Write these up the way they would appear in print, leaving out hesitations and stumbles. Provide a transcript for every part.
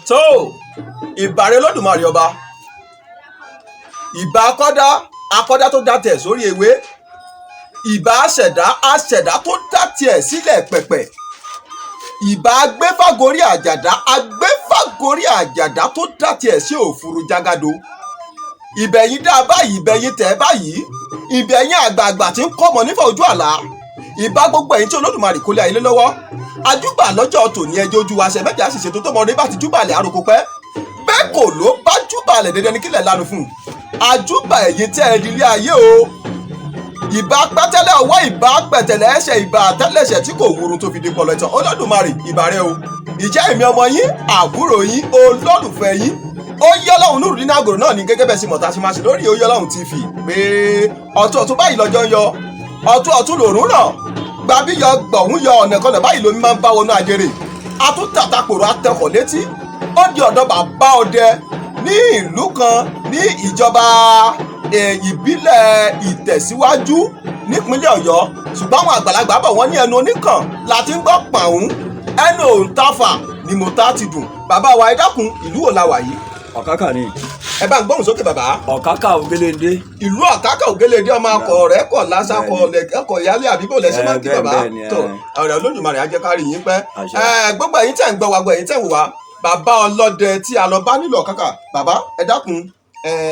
tó ìbàrẹ̀ Olódùmarè ọba ìbà akọ́dá tó dá tẹ̀ sórí ewé ìbà aṣẹ̀dá tó dá tiẹ̀ sílẹ̀ pẹ̀pẹ̀ ìbà agbéfàgorí àjàdá tó dá tiẹ̀ sí òfurufú jágàdo ìbẹ̀yìn dá báyìí ìbẹ̀yìn tẹ̀ báyìí ìbẹ̀yìn àgbààgbà tí ń kọ́mọ nífà ojú àlá ìbà gbogbo ẹ̀yin tí Olódùmarè kó lé ayé lọ́wọ́ ajúbà lọ́jọ́ tòní ẹjọ́ ojú wa ṣe mẹ́jọ àṣìṣe tó mọ̀ ní bá ti júbàlẹ̀ àròkọ pẹ́ bẹ́ẹ̀ kò ló bá júbàlẹ̀ dandan ní kílẹ̀ lanu fún un ajúbà ẹ̀yin tẹ́ ẹ di ilé ayé o ìbà pẹ́tẹ́lẹ̀ ọwọ́ ìbà pẹ̀tẹ̀lẹ̀ ẹ̀ṣẹ̀ ìbà àtẹ́lẹ̀ṣẹ̀ tí kò wúru tó fi di pọlọ ìtàn Olódùmarè ìbà rẹ o ìjẹ́ èmi ọmọ yín àbúrò yín olólùfẹ́ yín Oyè Ọlọ́run Nurudeen Agoro náà ní gẹ́gẹ́ bẹ́ẹ̀ sí mọ̀tà sí máa ṣe lórí Oyè Ọlọ́run TV pé ọ̀tún báyìí lọ́jọ́ ń yọ ọ̀tún lòrùn náà gbàbí yọ gbọ̀hún yọ ọ̀nà kan náà báyìí lomi máa ń bá wọnú ajere atúntàtàkùrọ̀ atẹkọ̀ létí ó di ọ̀dọ̀ bàbá ọdẹ ní ìlú kan ní ìjọba ìbílẹ̀ Ìtẹ̀síwájú nípínlẹ̀ Ọ̀yọ́ ṣùgbọ́n àwọn àgbàlagbà bọ̀ wọ́n ní ẹnu oníkàn láti ń gbọ́ pàún ẹnu òǹtafà ni mo ta ti dùn bàbá wa ẹ dákun ìlú wo la wà yìí. Ọ̀kaka ni. ẹ bá ń gbóhùn sókè bàbá. Ọ̀kaka Ògéléndé. ìlú Ọ̀kaka Ògéléndé ọmọ akọ rẹ kọ lásàkọ ẹkọ ìyálé àbíbò lẹsẹ máa ń kí bàbá tó ọ̀rẹ́ Olódùmarè á jẹ́ ká rí yín pẹ́. gbogbo ẹ̀yin tẹ́ ń gbọ́ wa gbọ́ ẹ̀yin tẹ́ ń wò wá bàbá ọlọ́dẹ tí a lọ bá nílùú Ọ̀kaka bàbá ẹ dákun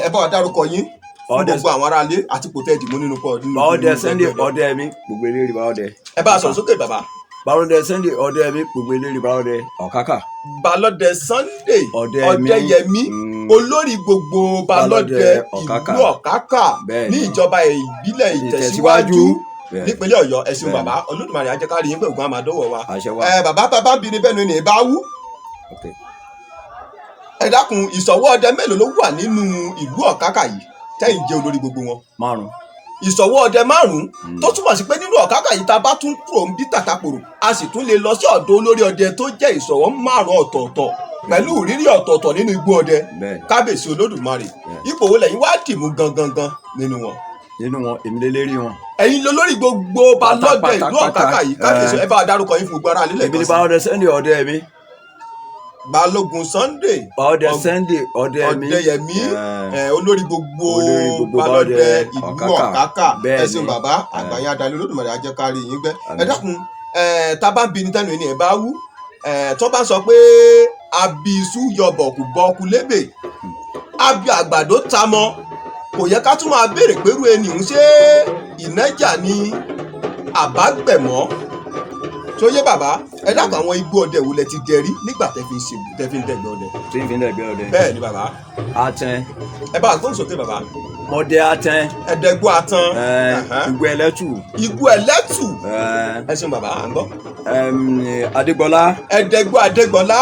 ẹ bá wa dárúkọ yín fún gbogbo àwọn aráalé àti kò tẹ́ ìdìbò nínú pọ̀ nínú. Ọdẹ Sunday ọdẹ mi gbogbo eléré bá ọdẹ. ẹ bá a sọ̀rọ̀ sókè bàbá. Balọdẹ Sunday ọdẹ mi gbogbo eléré bá ọdẹ Ọ̀kaka. Balọdẹ Sunday Ọdẹyẹmí olórí gbogbo balọdẹ ìlú Ọ̀kaka ní ìjọba ìbílẹ̀ Ìtẹ̀síwájú nípínlẹ̀ Ọ̀yọ́ ẹ ṣeun bàbá Olódùmarè á jẹ́ ká rí yín pé ògùn àmàdọ́wọ̀ wa bàbá bí ni bẹ́ẹ̀ ni ẹ bá wú. ẹ dákun ìṣọ̀wọ́ ọdẹ mélòó ló wà nínú ìlú Ọ̀kaka yìí tẹ́yìn jẹ́ olórí gbogbo wọn. 5. ìṣọ̀wọ́ ọdẹ 5 tó túmọ̀ sí pé nínú Ọ̀kaka yìí tá a bá tún kúrò ń bí tàtàkùrù a sì tún lè lọ sí ọ̀dọ̀ olórí ọdẹ tó jẹ́ ìṣọ̀wọ́ 5 ọ̀tọ̀ọ̀tọ̀ pẹ̀lú ìrírí ọ̀tọ̀ọ̀tọ̀ nínú igbó ọdẹ kábíyèsí Olódùmarè ipò wo lẹ́yìn wá dìmú gangan nínú wọn. èmi lè lérí wọn. ẹ̀yin lolórí gbogbo balọdẹ ìlú Ọ̀kaka yìí kábíyèsí ẹ bá dárúkọ yín fún gbogbo ará nílẹ̀ èmi ni Balọdẹ Sunday ọdẹ mi. Balógun Sunday Ọdẹyẹmí olórí gbogbo balọdẹ ìlú Ọ̀kaka ẹsìn bàbá àgbáyé adalẹ Olódùmarè á jẹ́ ká rí yín gbẹ́ ẹ dákun tá a bá ń bi ní tẹnu ẹni ẹ bá wú tó bá sọ pé abisu yọbọkù bọkù lébè abi àgbàdo tamọ kò yẹ ká tún máa béèrè pẹ̀lú ẹni ń ṣe ìnájà ni àbágbẹ̀mọ́ tó yé bàbá ẹ dákun àwọn igbó ọdẹ wo lẹ ti dẹrí nígbà tẹ́ fi ń dẹgbẹ ọdẹ. tí n fi ń dẹgbẹ ọdẹ. bẹ́ẹ̀ ni bàbá. Atẹn. ẹ bá gbóhùn sókè bàbá. Mọdẹ Atẹn. ẹdẹgbó Atẹn. Igbó Ẹlẹ́tù. Igbó Ẹlẹ́tù. ẹ ṣeun bàbá à ń gbọ́. Adégbọlá. ẹdẹgbó Adégbọlá.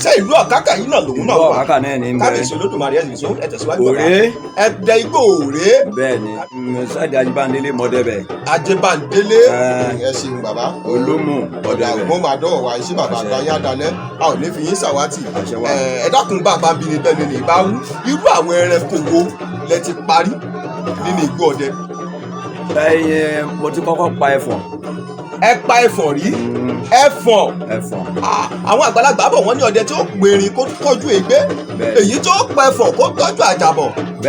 ṣé ìlú Ọ̀kaka yìí náà lòun náà wà. ìlú Ọ̀kaka náà ní bẹ́ẹ̀. kábíyèsí Olódùmarè ẹ̀sìn sọ ẹ tẹ̀síwájú bàbá. Òré. ẹdẹ igbó Òré. bẹ́ẹ̀ ni sáàdì Ajébándélé mọdẹ bẹ. Ajébándélé. ẹ ṣeun bàbá. Olómù ọ̀dà àgbọ̀n máa dọ̀wọ̀ wá iṣẹ́ bàbá àgbáyé adalẹ́ a ò ní fi yín ṣàwátì. ẹ dákun bàbá bí ni bẹ́ẹ̀ ni ìbá wú irú àwọn ẹranko wo lẹ ti parí nínú igbó ọdẹ. mo ti kọ́kọ́ pa ẹfọ̀n. ẹ pa ẹfọ̀n rí. ẹfọ̀n. àwọn àgbàlagbà bọ̀ wọ́n ní ọdẹ tí ó pèrìn kó tọ́jú ègbé èyí tó pa ẹfọ̀n kó tọ́jú àjàbọ̀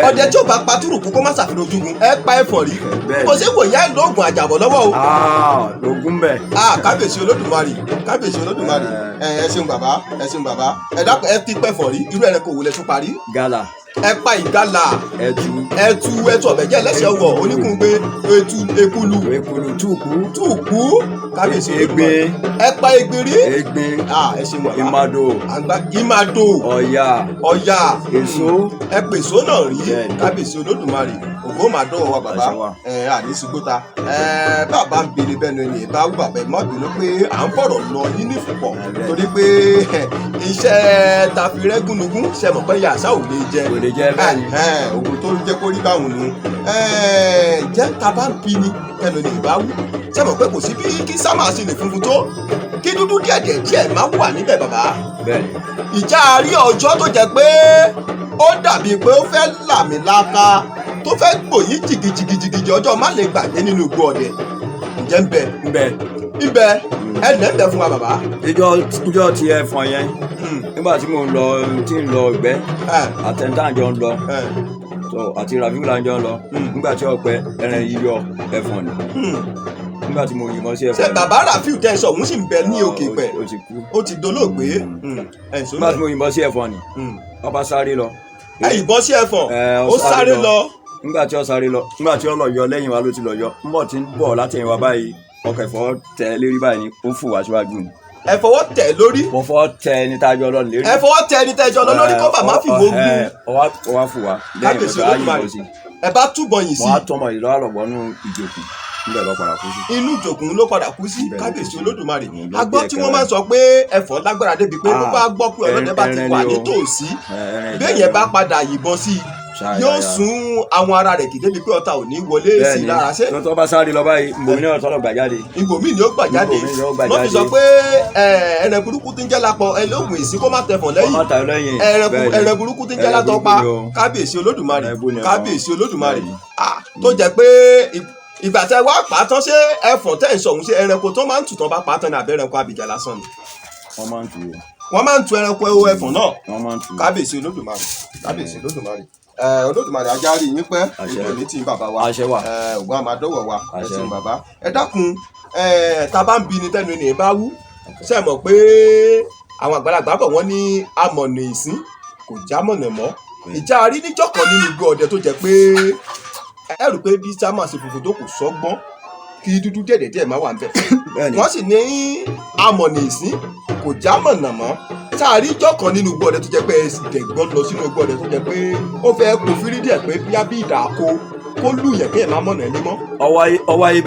ọdẹ tí ó bá pa túrùkù kó má ṣàfihàn ojúgun ẹ pa ẹfọ̀n rí kò sí wòye lóògùn àjàbọ̀ lọ́wọ́ o. lóògùn bẹ́ẹ̀. kábíyèsí Olódùmarè kábíyèsí Olódùmarè ẹ ṣeun bàbá ẹ dákun ẹ ti pẹ̀fọ̀n rí irú ẹranko wo lẹ tún parí. Gálà. ẹ pa ìgalà. ẹtu ọ̀bẹ̀jẹ̀ ẹlẹ́sẹ̀ ọwọ́ oníkùngbé ekulu túùkú kábíyèsí Egbe. ẹ pa egbe rí. Egbe. ẹ ṣe mọ̀ Ìmàdò. Ọ̀yà. Èso. ẹ pèsò náà rí kábíyèsí Olódùmarè ògbó máa dọ̀wọ́ wa bàbá àníṣugbóta bàbá ń bèrè bẹ́ẹ̀ ni ìbá wù bàbá ẹ̀ má bínú pé à ń fọ̀rọ̀ lọ yín ní ìfúnpọ̀ torí pé iṣẹ́ tafirẹ́gúnnugún ṣe mọ̀ pé yàtsá ò lè jẹ ògùn tó ń jẹ́ kó rí báwọn nù jẹ́ ta bá ń bi ni kẹnu ni ìbá wù ṣe mọ̀ pé kò sí bí kí sámà sì lè funfun tó kí dúdú díẹ̀ má wà níbẹ̀ bàbá ìjà àárí ọjọ́ tó jẹ́ pé ó dàbí pé ó fẹ́ làmìlaka tó fẹ́ gbòyí jìgìjìgìjì ọjọ́ má lè gbàgbé nínú igbó ọdẹ ǹjẹ́ ń bẹ ẹ̀dẹ̀ ń bẹ fún wa bàbá. ìjọ ti ẹ̀fọn yẹn nígbà tí mo ń lọ ìgbẹ́ àtẹ̀ntàjọ ń lọ àti ràfíìlà jọ ń lọ nígbà tí ọ̀pẹ ẹran yíyọ ẹ̀fọn ni nígbà tí mo yìnbọn sí ẹ̀fọn. ṣé bàbá Rafiu tẹ́ ẹ sọ òun sì ń bẹ ní òkè pẹ̀ ó ti dolóògbé. nígbà tí mo yìnbọn sí ẹ̀fọn ni ọba sáré lọ. ẹ yìnbọn sí ẹ̀fọn ó sáré lọ. nígbà tí ó sáré lọ nígbà tí ó lọ yọ lẹ́yìn wa ló ti lọ yọ mbọ̀ tí ń bọ̀ látẹ̀yìn wa báyìí ọkọ̀ ẹ̀fọ́ tẹ̀ lérí báyìí ni ó fò wá síwájú ni. ẹ fọwọ́ tẹ̀ lórí. mo fọwọ́ tẹ ẹni tá a jọ lọ lérí. ẹ fọwọ́ tẹ ẹni tá a jọ lọ lórí kó bàmá fi wo gbú. ọwá fò wá lẹ́yìn ìgbà ayé sí. ẹ bá túbọ̀ yìí sí. wọ́n á tọmọ ìlú àlọ́gbọ́nú ìjòkùn níbẹ̀ lọ padà kú sí. inú ìjòkùn ló padà kú sí kábíyèsí olódùmarè. a gbọ́ tí wọ́n máa ń sọ pé ẹ̀fọn lágbára débi pé bó bá gbọ́ pé ọlọ́dẹ bá ti wà nítòsí béèyàn bá padà yìnbọn sí yóò sún àwọn ara rẹ̀ kì débi pé ọ̀tá ò ní wọlé sí i lára ṣe. tó bá sáré lọ báyìí ibòmí náà tọ́lọ̀ gbà jáde. ibòmí ni ó gbà jáde wọ́n fi sọ pé ẹ̀rẹ̀ burúkú tí ń jẹ́ lápọ̀ ẹlẹ́gùn èsì kó má tẹ̀fọ̀n lẹ́yìn ẹ̀rẹ̀ burúkú tí ń jẹ́ látọ̀ pa kábíyèsí olódùmarè kábíyèsí olódùmarè tó jẹ́ pé ìgbà tẹ wá pa tán ṣé ẹ̀fọ̀n tẹ̀ ń sọ̀hún ṣe ẹranko tó máa ń tù tán bá pa tán ní abẹ́rẹ́kọ abìjà lásán ni. wọ́n máa ń tu ẹranko ẹ̀fọ̀n náà wọ́n kábíyèsí olódùmarè kábíyèsí olódùmarè olódùmarè ajárí yín pẹ́ ìgbòmí tí bàbá wa ògùn àmàdọ́wọ̀ wa ẹ̀sìn bàbá ẹ dákun tá a bá ń bi ni tẹ́nu ènìyàn bá wú ṣe mọ̀ pé àwọn àgbàlagbà bọ̀ wọ́n ní amọ̀nà ìsín kò já mọ̀nà mọ́ ìjà rí níjọ́ kan nínú igbó ọdẹ tó jẹ́ pé ẹ rò pé bí sámà ṣe funfun tó kù sọ́gbọ́n kí dúdú díẹ̀ máa wà ń bẹ̀ wọ́n sì ní amọ̀nà ìsín kò já mọ̀nà mọ́ sáàrí ìjọ kan nínú igbó ọdẹ tó jẹ́ pé ìdẹ̀gbọ́n lọ sínú igbó ọdẹ tó jẹ́ pé ó fẹ́ kó fírí díẹ̀ pé bíyá bí ìdá kó lù yẹn kí ẹ̀ máa mọ̀nà ẹni mọ́. ọwáyé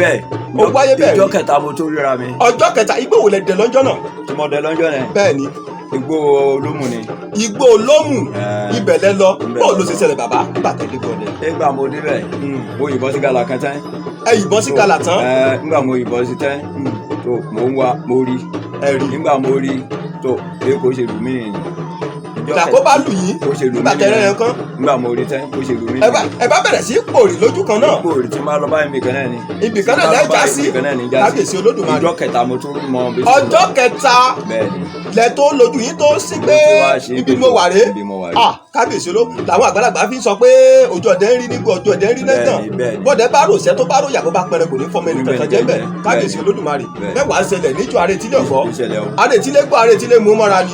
bẹ́ẹ̀ ìjọ kẹta mo tó ríra mi. ọjọ́ kẹta igbó wo lẹ dẹ lọ́jọ́ náà. tí mo dẹ lọ́jọ́ náà. bẹ́ẹ̀ ni. igbó olómù ni. igbó olómù ibẹ̀ lẹ lọ bọ́ọ̀ ló ṣe ṣẹlẹ̀ bàbá nígbà tẹ̀ dé gbọ́dẹ. nígbà mo débẹ̀ mo yìnbọn sí gàlà kan tán. ẹ yìnbọn sí gàlà tán. nígbà mo yìnbọn sí tán tó mo ń wá mo rí. nígbà mo rí tó kò ṣe lù mí nìyí. ìdàkó bá lù yín nígbà tẹ̀rẹ̀ yẹn kan. nígbà mo rí tán kò ṣe lù mí. ẹ bá bẹ̀rẹ̀ sí pòrì lójú kan náà. pòrì tí máa lọ bá ibì kan náà ni. ibì kan náà lẹ́ẹ̀ já sí kábíyèsí olódùmarè. ọjọ́ kẹta mo tún mọ. ọjọ́ kẹta lẹ tó lójú yín tó sí pé ibi mo wà rè kábíyèsí oló làwọn àgbàlagbà fi sọ pé ojú ọdẹ ń rí nígbà ojú ọdẹ ń rí lẹ́tàn bọ́dẹ bá rò sẹ́ tó bá rò yàgò bá pẹrẹ kò ní fọmọ ẹni kankan jẹ́ bẹ́ẹ̀ kábíyèsí olódùmarè mẹ́wàá ṣẹlẹ̀ níjọ àrètílẹ̀ ọ̀fọ́ àrètílẹ̀ gbọ́ àrètílẹ̀ mú mọ́ra ni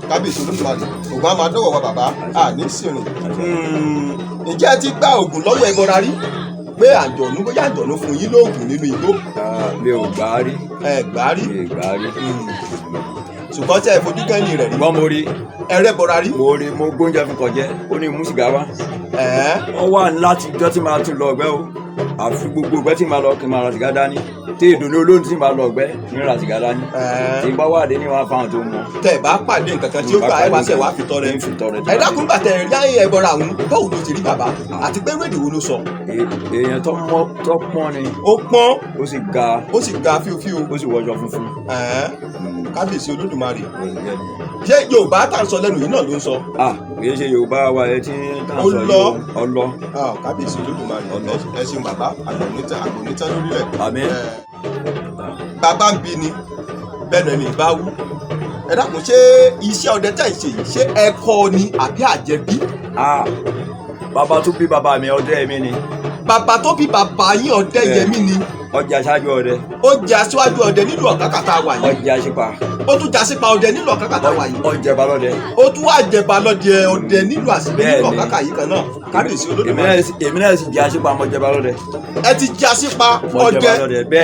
kábíyèsí olódùmarè ògùn àmàdọ́wọ̀ wa bàbá ní sìnrìn ǹjẹ́ ẹ ti gba ògùn lọ́wọ́ ẹbọra rí pé àjọ̀nú bóyá àjọ̀nú fún yín lóògùn nínú igbó. mi ò gbà á rí. ẹ gbà á rí. ṣùgbọ́n tí ẹ fojú kẹ́ni rẹ̀ rí. wọ́n mo rí. ẹrẹ́ bọra rí. mo rí mo gbóúnjẹ fún kọjẹ ó ní mú sìgá wá. ó wà láti ijọ́ tí màá tún lọ ọgbẹ́ o àfi gbogbo ọgbẹ́ tí màá lọ kí n máa ra sìgá dání tí ìdùnnú olóhùn tí màá lọ ọgbẹ́ ní ra sìgá dání tí bá wà dé ní wàá fáwọn tó mọ. tẹ bá pàdé nǹkan kan tí ó gbà ẹ wá sẹ wàá fi tọrẹ ẹ dákun gbà tẹ rí ẹbọra àwọn báwo ló ti rí bàbá àti pé rédíò wo ló sọ. èèyàn tó pọ́n ni. ó pọ́n ó sì ga fíofío ó sì wọjọ funfun. kábíyèsí olódùmarè ṣé yorùbá tá à ń sọ lẹ́nu yìí náà ló ń sọ. kì í ṣe yorùbá wa ẹ tí tá à ń sọ yìí ọlọ. kábíyèsí olódùmarè ẹ ṣeun bàbá àgbònítàn lórílẹ̀. àmín. bàbá ń bi ni bẹ́ẹ̀ náà ni ìbá wú ẹ dákun ṣé iṣẹ́ ọdẹ tẹ̀ ń ṣe yìí ṣé ẹ kọ́ ni àbí àjẹbí. bàbá tó bí bàbá mi ọdẹ mi ni. bàbá tó bí bàbá yín ọdẹ yẹmí ni. ọjà aṣáájú ọdẹ. ó jẹ aṣáájú ọdẹ nílùú ọ̀kàkà tá a wà yìí. ọjà àṣìpà. ó tún jà sípa ọdẹ nílùú ọ̀kàkà tá a wà yìí. ọjà balọdẹ. ó tún wá jẹ balọdẹ ọdẹ nílùú àṣìpẹ nílùú ọ̀kàkà yìí kan náà kábíyèsí olódùmarè. èmi náà sì jẹ àṣìpà mo jẹ balọdẹ. ẹ ti jẹ àṣìpà ọdẹ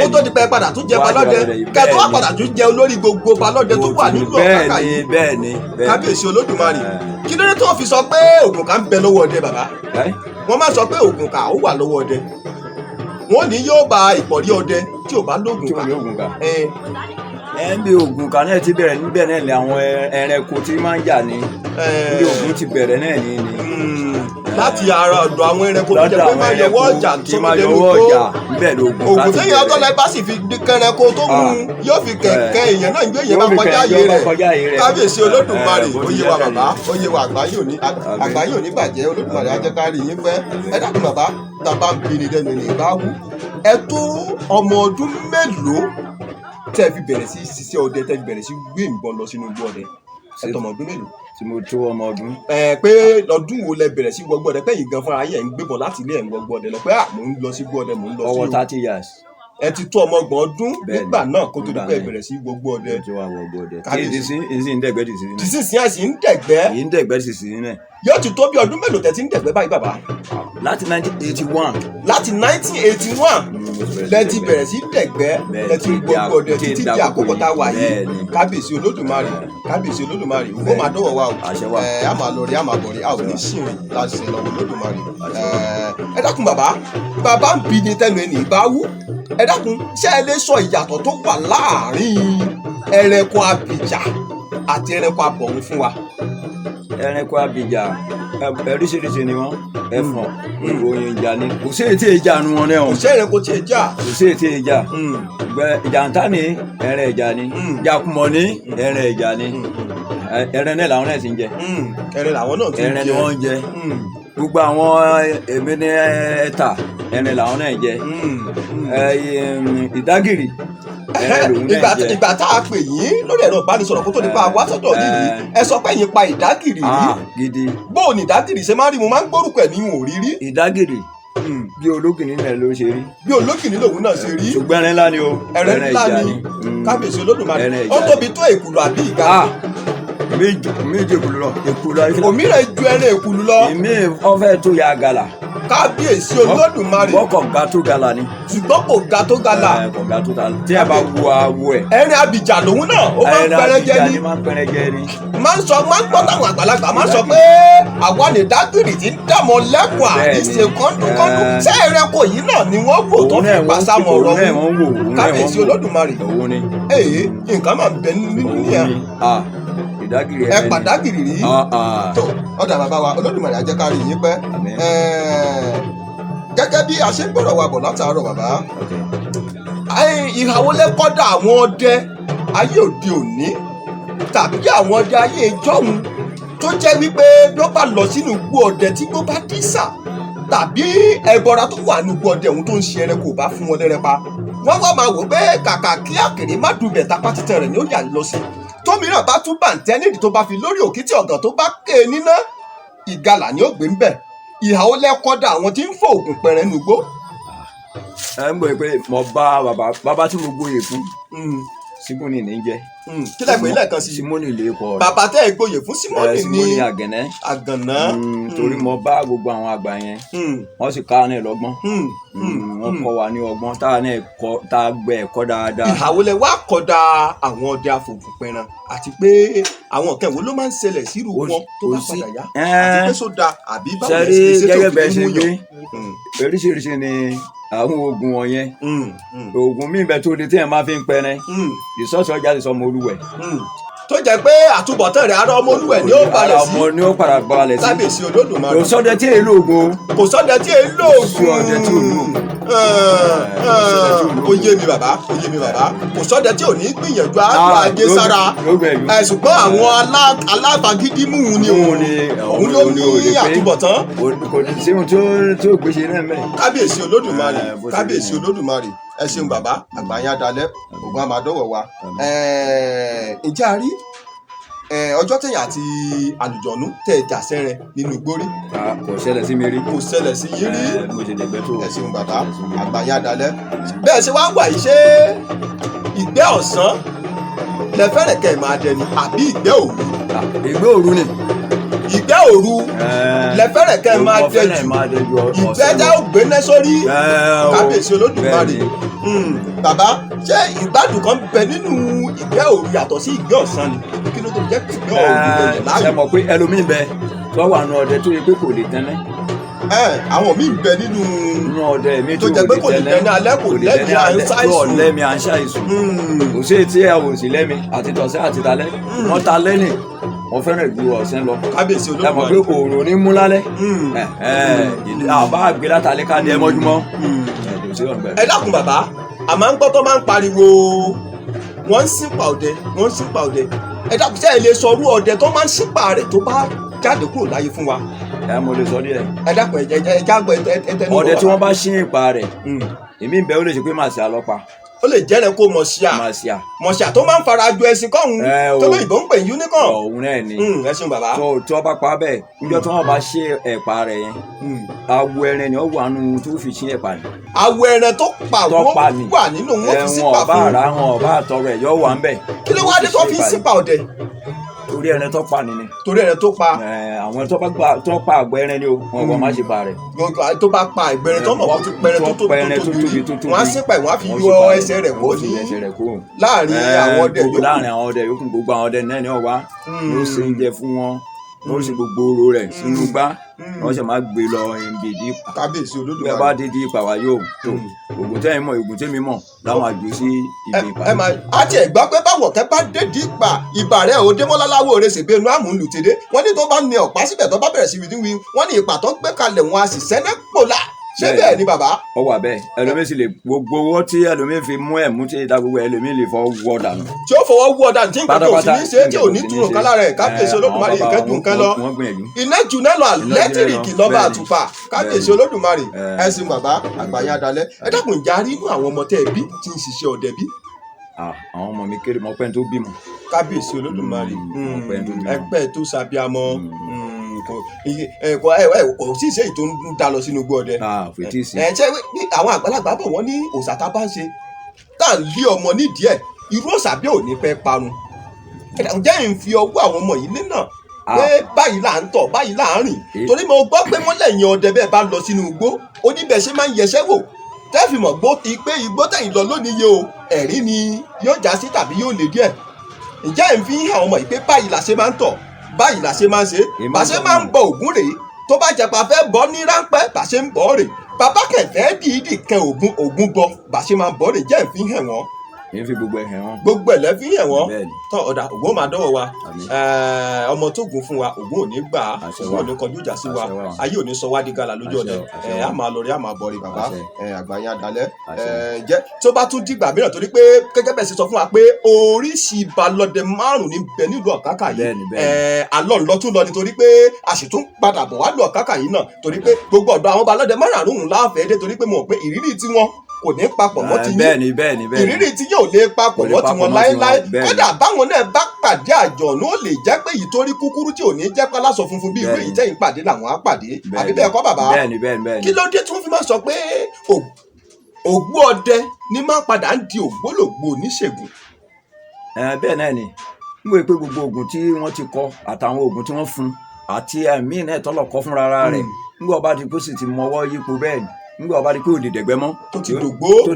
ó tó di pé padà tún jẹ balọdẹ kẹtọ wá padà tún jẹ olórí gbogbo balọdẹ tó wà nílùú ọ̀kàkà yìí. bẹ́ẹ̀ni kábíyèsí olódùmarè kí ló dé tó fi sọ pé ògùn kan ń bẹ lọ́wọ́ ọdẹ bàbá wọ́n máa sọ pé ògùn kan ó wà lọ́wọ́ ọdẹ wọ́n ní yóò ba ìpọ̀rí ọdẹ tí ò bá lóògùn ká. ẹ ń bí ògùn kan náà ti bẹ̀rẹ̀ níbẹ̀ náà lé àwọn ẹranko tí máa ń jà ní bí ogun ti bẹ̀rẹ̀ náà ní láti ara ọ̀dọ̀ àwọn ẹranko tó jẹ́ pé máa yọwọ́ ọjà tí máa yọwọ́ ọjà níbẹ̀ lóògùn ògùn téèyàn ọtọ́lẹ̀ bá sì fi kẹrẹko tó mú yóò fi kẹ̀kẹ́ èèyàn náà gbé èèyàn bá kọjá ayé rẹ̀ kábíyèsí olódùmarè oyè wa bàbá oyè wa àgbáyé òní bàjẹ́ olódùmarè ajẹ́kárí yín pẹ́ ẹ dákun bàbá tàbá ń bini dẹnu ní ìbáwú ẹ tó ọmọ ọdún mélòó tẹ́ fi bẹ̀rẹ̀ sí ṣiṣẹ́ ọdẹ tẹ́ fi bẹ̀rẹ̀ sí gbé ìbọn lọ sínú igbó ọdẹ ẹ tọmọ ọdún mélòó. tí mo tó ọmọ ọdún. pé lọ́dún wo lẹ bẹ̀rẹ̀ sí gbọgbọ́ ọdẹ pẹ́yìn gan fúnra yẹn ń gbébọn láti ilé ẹ̀ ń gbọgbọ́ ọdẹ lọ pé mò ń lọ sí gbọ́ ọdẹ mò ń lọ sí ọwọ́ 30 years. ẹ ti tó ọmọ ọgbọ̀n ọdún nígbà náà kó tó di pé ẹ bẹ̀rẹ̀ sí gbogbo ọdẹ. ìsìn ń dẹ̀gbẹ́ dìsí. ìsinsìnyí ẹ̀ sì ń dẹ̀gbẹ́. ń dẹ̀gbẹ́ dìsí náà. yóò ti tó bí ọdún mélòó tẹ́ ti ń dẹ̀gbẹ́ báyìí bàbá. láti 1981. láti 1981 lẹ ti bẹ̀rẹ̀ sí dẹ̀gbẹ́ lẹ ti gbogbo ọdẹ títí di àkókò tá a wà yìí kábíyèsí olódùmarè kábíyèsí olódùmarè ó máa dọ̀wọ̀ wa o a máa lọ rí a máa bọ̀ rí a ò ní sìn láti ṣe lọ́wọ́ olódùmarè. ẹ dákun bàbá ń bi ni tẹnu ẹni ìbá wú ẹ dákun ṣé ẹ lè sọ ìyàtọ̀ tó wà láàrin ẹranko abìjà àti ẹranko abọ̀rún fún wa. ẹranko abìjà oríṣiríṣi ni wọn ẹfọn ìròyìn ìjà ni kò sí ètí ìjà nu wọn náà. kò sí ẹranko tí ì jà. kò sí ètí ìjà ìjàntá ni ẹran ìjà ni jakumọ ni ẹran ìjà ni ẹran náà làwọn náà ti ń jẹ. ẹran làwọn náà ti ń jẹ. ẹran ni wọn ń jẹ gbogbo àwọn èmi ní ẹta ẹran làwọn náà ń jẹ ìdágìrì. ìgbà tá a pè yín lórí ẹ̀rọ ìbánisọ̀rọ̀ kó tó nípa wá sọ́dọ̀ yìí ẹ sọ pé yín pa ìdágìrì rí. gidi. bó o ní ìdágìrì ṣe máa ń rí mo máa ń gbórúkọ ẹ̀ ní òrírí. ìdágìrì bí ológìní náà ló ṣe rí. bí ológìní lòun náà ṣe rí. ṣùgbọ́n ẹran ńlá ni o. ẹran ńlá ni kábíyèsí olódùmarè ó tóbi tó èkùlù àbí ìgbà. méje èkùlù lọ. òmíràn ju ẹran èkùlù lọ. èmi ọfẹ tó ya gàlà. kábíyèsí olódùmarè. bọ́kọ̀ ga tó gàlà ni. ṣùgbọ́n kò ga tó gàlà. kò ga tó gàlà. tí a bá wo awo ẹ̀. ẹran abìjà lòun náà ó máa ń pẹrẹjẹ ní. máa ń pẹrẹjẹ ní. máa ń gbọ́ táwọn àgbàlagbà máa ń sọ pé àwa ní dágìrì tí ń dààmú lẹ́kùn àdìsẹ kọ́ńdúkọ́ńdú ṣé ẹranko yìí náà ni wọ́n wò tó fi pàṣàmọ̀ ọ̀rọ̀ wọn kábíyèsí olódùmarè. nǹkan máa ń bẹ nínú yẹn ẹ pàdágìrì rí tó ọ̀dà bàbá wa olódùmarè ajẹ́kárí yín pẹ́ gẹ́gẹ́ bí a ṣe ń gbọ́dọ̀ wa bọ̀ látàárọ̀ bàbá ìhàwó lẹ́kọ́dà àwọn ọdẹ ayé òde òní tàbí àwọn ọdẹ ayé ìjọ́hun tó jẹ́ wípé bí ó bá lọ sínú igbó ọdẹ tí gbó bá dísà tàbí ẹbọra tó wà ní igbó ọdẹ òun tó ń ṣe ẹrẹ kò bá fún wọn lẹ́rẹ́ pa wọ́n wá máa wò pé kàkà kí àkèrè má dùbẹ̀ tapá títẹ̀ rẹ̀ ni ó yà lọ sí tómìíràn bá tún bàǹtẹ́ nídìí tó bá fi lórí òkìtì ọ̀gàn tó bá ké e níná ìgalà ni ó gbé ń bẹ̀ ìhàwó lẹ́kọ́dà àwọn tí ń fò ògùn pẹ̀rẹ̀ nùgbó. ẹ ń gbọ́ pé mo bá bàbá tí mo gbóyè fún Símónì ní jẹ́. kí lẹ́gbẹ̀ẹ́ lẹ́ẹ̀kan sí. Símónì lè kọ́ rẹ̀. bàbá tẹ́ ẹ gbóyè fún Símónì ní. Símónì àgànná. torí mo bá gbogbo àwọn àgbà yẹn wọ́n sì ká ní lọ́gbọ́n. wọ́n kọ́ wa ní ọgbọ́n tá a gbẹ ẹ̀kọ́ dáadáa. ìhàwó lẹ wá kọ́dà àwọn ọdẹ afògùnpẹran àti pé àwọn nǹkan wo ló máa ń ṣẹlẹ̀ sírù wọn tó bá padà yá àti pé sódà àbí báwo lè ṣe tó fi mú yàn. oríṣiríṣi ni àwọn oògùn wọ̀nyẹn oògùn míì bẹ tó di tí ẹ máa fi ń pẹrẹ ìsọ́ọ̀sì ọjà ti sọ ọmọ olúwẹ̀. tó jẹ́ pé àtúbọ̀tán rẹ̀ ará ọmọ olúwẹ̀ ni ó balẹ̀ sí. ni ó padà balẹ̀ sí. kábíyèsí olódùmarè. kò sọ́dẹ tí èyí lóògùn. kò sọ́dẹ tí èyí lóògùn. ó yé mi bàbá kò sọ́dẹ tí ò ní gbìyànjú àgbà ajé sára ṣùgbọ́n àwọn alábàgídímù ni òun ló ní àtúbọ̀tán. kò ní sí ohun tí ó gbèsè náà mẹ́. kábíyèsí olódùmarè ẹ ṣeun bàbá àgbáyé adalẹ ògùn àmàdọwọ wa ǹjẹ́ a rí ọjọ́ tẹ̀yìn àti àlùjọ̀nú tẹ̀ jà sẹ́rẹ̀ nínú igbórí. kò ṣẹlẹ̀ sí mi rí. kò ṣẹlẹ̀ sí yín rí. mo ṣe lè gbẹ tó. ẹ ṣeun bàbá àgbáyé adalẹ bẹ́ẹ̀ ṣe wá wà yìí ṣé ìgbẹ́ ọ̀sán lẹ fẹ́rẹ̀ kẹ́ ẹ̀ máa dẹni àbí ìgbẹ́ òru. ìgbẹ́ òru ni. ìgbẹ́ òru lẹ fẹ́rẹ̀ kẹ́ ẹ̀ máa dẹjú ìgbẹ́ jẹ́ ògbéná sórí kábíyèsí olódùmarè. bàbá ṣé ìgbádùn kan bẹ nínú ìgbẹ́ òru yàtọ̀ sí ìgbẹ́ ọ̀sán ni kí ló tó jẹ́ ìgbẹ́ òru lẹ̀ láàyè. ṣe mọ̀ pé ẹlòmíì bẹ tó wà nù ọdẹ tó yẹ pé kò lè tẹ́lẹ̀. àwọn míì bẹ nínú ọdẹ mi tó jẹ́ pé kò lè tẹ́lẹ̀ alẹ́ kò lẹ́mí à ń ṣàìsùn. lẹ́mí à ń ṣàìsùn. kò sí etí ẹ̀ wò sí lẹ́mí àti tọ̀sẹ̀ àti talẹ́ wọ́n ta lẹ́nì wọ́n fẹ́ràn ju ọ̀sán lọ. kábíyèsí ẹ mọ̀ olódùmarè. pé òòrùn ní mú lálẹ́ àbá àgbẹ̀ látàlẹ́ ká ní ẹ mọ́júmọ́. ẹ dákun bàbá a máa ń gbọ́ tó máa ń pariwo wọ́n ń sípa ọdẹ wọ́n ń sípa ọdẹ ẹ dákun sẹ́yìn lè sọ orú ọdẹ tó máa ń sípa rẹ̀ tó bá jáde kúrò láyé fún wa. ẹ mo lè sọ díẹ̀. ẹ dákun ẹ jágbọ́ ẹ tẹnu. ọdẹ tí wọ́n bá ṣí ipa rẹ̀ èmi ń bẹ ó lè ṣe pé màá ṣe àlọ́pa. ó lè jẹ́ ẹranko mọ̀ṣíà tó máa ń fara ju ẹṣin kọ́hún tó lóyìnbó ń pè ní unicorn. òun náà ni ẹ ṣeun bàbá. tí wọ́n bá pa bẹ́ẹ̀ níjọ́ tí wọ́n bá ṣe ẹ̀pà rẹ̀ yẹn awọ ẹran ni ó wà nínú tó fi ṣí ẹ̀pà ni. awọ ẹran tó pa wà nínú wọn fi sípa fún. wọn ọba àrà wọn ọba àtọrọ ẹ̀ yọ wà ń bẹ̀. kí ló wá dé tó fi sípa ọdẹ. torí ẹran tó pa nìyẹn. torí ẹran tó pa. àwọn tó pa àgbẹ̀ ẹran ni o wọn kò má ṣe pa rẹ̀. tó bá pa ìgbẹ́rẹ́ tó mọ̀ wọ́n ti pẹ́rẹ́ tó tóbi wọ́n á sípa ẹ̀ wọ́n á fi yọ ẹsẹ̀ rẹ̀ kó ní láàrin àwọn ọdẹ yòókù. láàrin àwọn ọdẹ yòókù gbogbo àwọn ọdẹ náà ni wọ́n wá ló ṣe ń jẹ fún wọn ló ṣe gbogbo oró rẹ̀ sínú gbá wọ́n ṣe máa gbé lọ ibi ìdí ipa. kábíyèsí olódùmarè. bí a bá dé di ipa wa yóò tó ògùn tẹ́yìn mọ̀ ògùn tẹ́mi mọ̀ láwọn àjò sí ibi ipa. a tiẹ̀ gbọ́ pé báwọ̀ kẹ́ bá dé di ipa ìbà rẹ̀ ò démọ́lá láwọ̀ rẹ̀ ṣègbè inú àmúlùtẹ́dẹ́ wọ́n ní tó bá ní ọ̀pá síbẹ̀ tó bá bẹ̀rẹ̀ sí wí wọ́n ní ipa tó gbé kalẹ̀ wọn a sì sẹ́nẹ́ pòlà ṣé bẹ́ẹ̀ ni bàbá. ó wà bẹ́ẹ̀ ẹlòmíín sì lè gbogbo owó tí ẹlòmíín fi mú ẹ̀mú tí ìta gbogbo ẹlòmíín lè fọwọ́ wọ́ dànù. tí ó fọwọ́ wọ́ dànù tí nǹkan kò sí ní ṣe tí ò ní túrò kálá rẹ̀ kábíyèsí olódùmarè ìkẹ́jù nǹkan lọ. iná jù náà lọ lẹ́tìrìkì lọ́ba àtùpà kábíyèsí olódùmarè ẹ̀sìn bàbá àgbáyé adalẹ́ ẹ dákun ìjà rí inú àwọn ọmọ tẹ́ ẹ bí tí ń ṣiṣẹ́ ọdẹ bí. àwọn ọmọ mi kéré mọ pẹ́ tó bímọ. kábíyèsí olódùmarè ẹgbẹ́ tó ṣàbíamọ kò tí ì ṣe èyí tó ń dá lọ sínú igbó ọdẹ. ṣé àwọn àgbàlagbà bọ̀ wọ́n ní òòṣà tá a bá ń ṣe tá à ń lé ọmọ nídìí ẹ̀ irú òòṣà bí ò ní fẹ́ parun. ǹjẹ́ ń fi ọwọ́ àwọn ọmọ yìí lẹ́nà pé báyìí là ń tọ̀ báyìí là ń rìn torí mo gbọ́ pé wọ́n lẹ́yìn ọdẹ bẹ́ẹ̀ bá lọ sínú igbó oníbẹ̀ ṣe máa ń yẹsẹ́ wò tẹ́ẹ̀fì mọ̀ gbó ti pé igbó tẹ̀yìn lọ lónìí yìí o ẹ̀rín ni yóò já sí tàbí yóò lè díẹ̀. ǹjẹ́ ń fi hàn ọmọ yìí pé báyìí là ṣe máa ń tọ̀ báyìí la ṣe máa ń ṣe bá ṣe máa ń bọ Ògún rèé tó bá jẹpa fẹ́ bọ́ ní ráńpẹ́ bá ṣe ń bọ́ rèé bàbá kẹfẹ́ dìídì kẹ Ògún bọ bá ṣe máa ń bọ́ rèé jẹ́ ìfihàn wọn. èyí fi gbogbo ẹ̀ hàn wọ́n. gbogbo ẹ̀ lẹ́fí hàn wọ́n tọ́ ọ̀dà Ògún máa dọ́wọ́ wa ọmọ tó gùn fún wa Ògún ò ní gbà á Ògún ò ní kọjú ìjà sí wa ayé ò ní sọ wá di gàlà lójú ọ̀dẹ a máa lọ rí a máa bọ̀ rí bàbá àgbáyé adalẹ́ jẹ́ tó bá tún dìgbà mìíràn torí pé gẹ́gẹ́ bẹ́ẹ̀ ṣe sọ fún wa pé oríṣi balọdẹ márùn ní bẹ nílùú ọ̀kákà yìí alọ́ lọ́tún lọ nítorí pé a sì tún padà bọ̀ wá lù ọ̀kákà yìí náà torí pé gbogbo ọ̀dọ́ àwọn balọdẹ márùn láàfẹ́ dé torí pé mo mọ̀ pé ìrírí tiwọn kò ní papọ̀ mọ́ ti yín ìrírí tí yóò lè papọ̀ mọ́ ti wọn láéláé kódà báwọn náà bá pàdé àjọ̀nú ó lè jẹ́ pé èyí tó rí kúkúrú tí ò ní jẹ́ pé aláṣọ funfun bí ìwé yìí tẹ́yìn pàdé làwọn á pàdé àbí bẹ́ẹ̀ kọ́ bàbá kí ló dé tí wọ́n fi máa sọ pé ògbó ọdẹ ní máa padà ń di ògbólògbò oníṣègùn. bẹ́ẹ̀ náà ni n gbé pé gbogbo oògùn tí wọ́n ti kọ àtàwọn oògùn tí wọ́n fún àti ẹ̀mí náà tọ́lọ̀ kọ́ fúnra rẹ̀ nígbà ọba ti kó sì ti mọwọ́ yípo bẹ́ẹ̀ ni nígbà ọba di pé òdì dẹ̀gbẹ́ mọ́ tó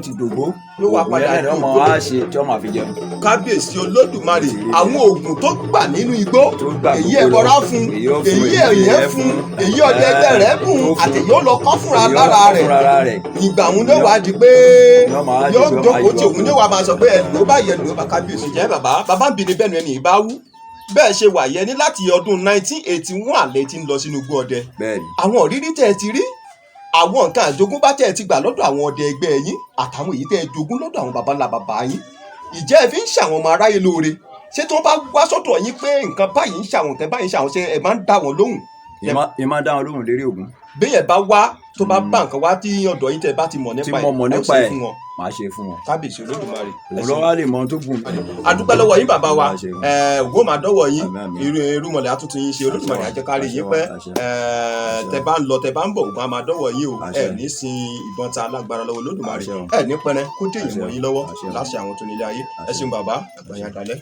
ti dògbó ló wá padà ní ọmọ wa ṣe tí ọmọ àfi jẹun. kábíyèsí olódùmarè àwọn oògùn tó gbà nínú igbó èyí ẹbọra fún èyí ẹyẹ fún èyí ọdẹ ẹgbẹ́ rẹ̀ bùn àtẹyẹ ó lọ kọ fúnra lára rẹ̀ ìgbà òun ló wá di pé yóò jókòó tí òun ló wá máa sọ pé ẹlò bá yẹ lò bá kábíyèsí jẹ bàbá ń bi ni bẹ́ẹ̀ ni ẹni ìbá wú bẹ́ẹ̀ ṣe wà yẹ ní láti ọdún 1981 àlẹ́ tí ń lọ sínú igbó ọdẹ àwọn òrírí tẹ́ ẹ ti rí àwọn nǹkan àjogúnbá tẹ́ ẹ ti gbà lọ́dọ̀ àwọn ọdẹ ẹgbẹ́ yín àtàwọn èyí tẹ́ ẹ jogún lọ́dọ̀ àwọn baba ńlá baba yín ìjẹ́ ẹ fi ń ṣàwọn ọmọ aráyé lóore ṣé tí wọ́n bá wá sọ́dọ̀ yín pé nǹkan báyìí ń ṣàwọn nǹkan báyìí ń ṣàwọn ṣe ẹ máa ń dá wọn lóhùn. ẹ máa dá wọn lóhùn lérí Ògún. béèyàn bá wá tó bá bá nǹkan wá tí ọ̀dọ̀ yín tẹ́ bá ti mọ̀ nípa ẹ̀ máa ṣe fún wọn. kábíyèsí olódùmarè. olówó lè mọ tó gùn. adúpẹ́ lọ́wọ́ yín bàbá wa Ògún máa dọ́wọ́ yín irúmọlẹ̀ àtúntò yín ṣe olódùmarè àjẹkárí yín pẹ́ tẹ́ bá ń lọ tẹ́ bá ń bọ̀ Ògún á máa dọ́wọ́ yín o ní sin ìbọn ta alágbára lọ́wọ́ olódùmarè ní pẹ́rẹ́ kó dé ìmọ̀ yín lọ́wọ́ láṣẹ àwọn tó nílé ayé ẹ ṣeun bàbá àgbáyé adalẹ́.